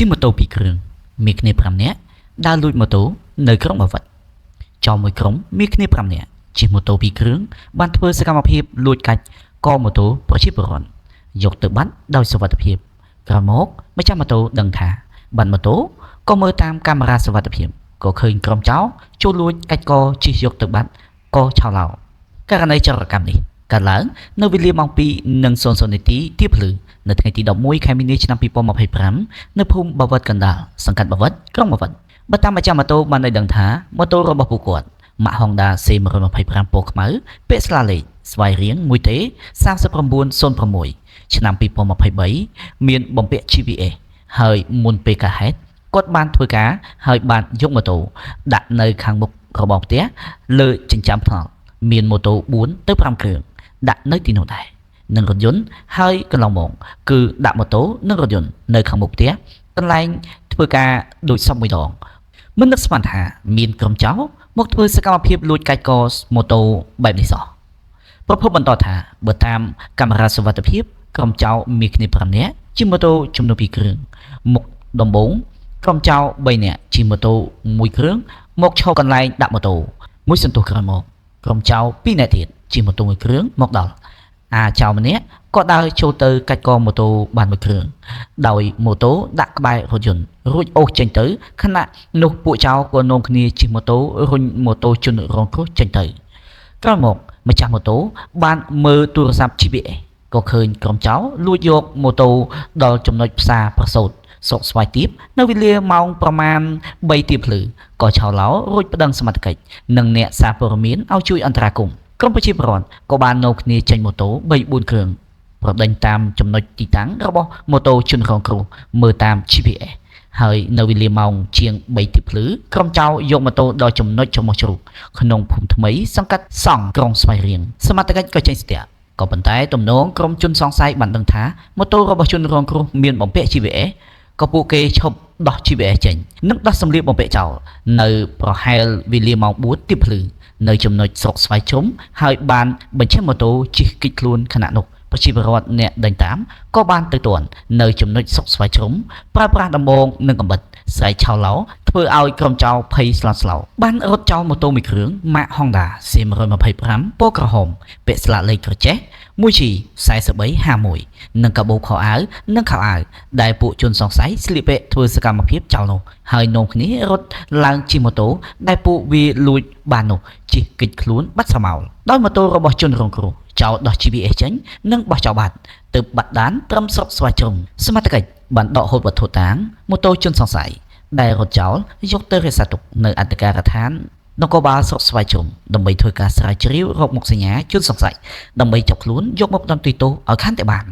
ជិះម៉ូតូពីរគ្រឿងមានគ្នា5នាក់ដើរលួចម៉ូតូនៅក្រុងបាវិតចោរមួយក្រុមមានគ្នា5នាក់ជិះម៉ូតូពីរគ្រឿងបានធ្វើសកម្មភាពលួចកាច់កម៉ូតូប្រជាពលរដ្ឋយកទៅបាត់ដោយសុវត្ថិភាពក្រោយមកម្ចាស់ម៉ូតូដឹងថាបាត់ម៉ូតូក៏មើលតាមកាមេរ៉ាសុវត្ថិភាពក៏ឃើញក្រុមចោរចូលលួចកាច់កជិះយកទៅបាត់ក៏ឆោឡោករណីចោរកម្មនេះកើតឡើងនៅវេលាម៉ោង 2:00 នាទីទៀបភ្លឺនៅថ្ងៃទី11ខែមីនាឆ្នាំ2025នៅភូមិបាវិតកណ្ដាលសង្កាត់បាវិតក្រុងបាវិតបើតាមម្ចាស់ម៉ូតូបានឲ្យដឹងថាម៉ូតូរបស់ពួកគាត់ម៉ាក Honda C125 ពណ៌ខ្មៅពាក់ស្លាលេខស្វ័យរៀង 1T 3906ឆ្នាំ2023មានបំពាក់ GPS ហើយមុនពេលកើតហេតុគាត់បានធ្វើការហើយបានយកម៉ូតូដាក់នៅខាងមុខរបស់ផ្ទះលើចិញ្ចើមថ្នល់មានម៉ូតូ4ទៅ5គ្រឿងដាក់នៅទីនោះដែរនឹងរថយន្តហើយកន្លងមកគឺដាក់ម៉ូតូនិងរថយន្តនៅខាងមុខផ្ទះកន្លែងធ្វើការដូចសពមួយដងមិននឹកស្មានថាមានក្រុមចោរមកធ្វើសកម្មភាពលួចកាច់កម៉ូតូបែបនេះសោះប្រពន្ធបន្តថាបើតាមកាមេរ៉ាសុវត្ថិភាពក្រុមចោរមានគ្នា5នាក់ជិះម៉ូតូចំនួន2គ្រឿងមុខដំបូងក្រុមចោរ3នាក់ជិះម៉ូតូ1គ្រឿងមកឈរកន្លែងដាក់ម៉ូតូមួយសន្ទុះក្រោយមកក្រុមចោរ2នាក់ទៀតជិះម៉ូតូ1គ្រឿងមកដល់ចោរម្នាក់ក៏ដើរចូលទៅកាច់កម៉ូតូបាន1គ្រឿងដោយម៉ូតូដាក់ក្បែររថយន្តរួចអូសចេញទៅខណៈនោះពួកចោរក៏នាំគ្នាជិះម៉ូតូរុញម៉ូតូជនរងគ្រោះចេញទៅក្រោយមកម្ចាស់ម៉ូតូបានមើលទូរស័ព្ទ GPS ក៏ឃើញក្រុមចោរលួចយកម៉ូតូដល់ចំណុចផ្សារប្រសោតស្រុកស្វាយទៀបនៅវេលាម៉ោងប្រមាណ3ទៀបភ្លឺក៏ឆោឡោរួចប្តឹងសមត្ថកិច្ចនិងអ្នកសារព័ត៌មានឲ្យជួយអន្តរាគមន៍ក្រុមប្រជាពលរដ្ឋក៏បាននាំគ្នាចេញម៉ូតូ 3-4 គ្រឿងប្រដេញតាមចំណុចទីតាំងរបស់ម៉ូតូជនរងគ្រោះមើលតាម GPS ហើយនៅវេលាម៉ោងជាង3ទៀបភ្លឺក្រុមចោរយកម៉ូតូដល់ចំណុចចំមុះជ្រូកក្នុងភូមិថ្មីសង្កាត់សង់ក្រុងស្វាយរៀងសមត្ថកិច្ចក៏ចេញស្ទាក់ក៏ប៉ុន្តែទំនងក្រុមជនសង្ស័យបានដឹងថាម៉ូតូរបស់ជនរងគ្រោះមានបំពាក់ GPS ក៏ពួកគេឈប់ដោះ GPS ចេញនិងដោះសម្លៀកបំពាក់ចោលនៅប្រហែលវេលាម៉ោង 4 ទៀបភ្លឺនៅចំណុចស្រុកស្វាយជ្រុំហើយបានបញ្ឈិះម៉ូតូជិះគេចខ្លួនខណៈនោះប្រជាពលរដ្ឋអ្នកដេញតាមក៏បានទៅទាន់នៅចំណុចស្រុកស្វាយជ្រុំប្រើប្រាស់ដំបងនិងកាំបិតស្រែកឆោឡោធ្វើឲ្យក្រុមចោរភ័យស្លន់ស្លោបានរត់ចោលម៉ូតូមួយគ្រឿងម៉ាក Honda C125 ពណ៌ក្រហមពាក់ស្លាកលេខក្រចេះ 1G4351 និងកាបូបខោអាវនិងខោអាវដែលពួកជនសង្ស័យស្លៀកពាក់ធ្វើសកម្មភាពចោលនោះហើយនាំគ្នារត់ឡើងជិះម៉ូតូដែលពួកវាលួចបាននោះជិះគេចខ្លួនបាត់ស្រមោលដោយម៉ូតូរបស់ជនរងគ្រោះចោលដោះ GPS ចេញនិងបោះចោលបាត់ទើបបាត់ដានត្រឹមស្រុកស្វាយជ្រុំសមត្ថកិច្ចបានដកហូតវត្ថុតាងម៉ូតូជនសង្ស័យដែលរត់ចោលយកទៅរក្សាទុកនៅអធិការដ្ឋាននគរបាលស្រុកស្វាយជ្រុំដើម្បីធ្វើការស្រាវជ្រាវរកមុខសញ្ញាជនសង្ស័យដើម្បីចាប់ខ្លួនយកមកផ្ដន្ទាទោសឲ្យកាន់តែបាន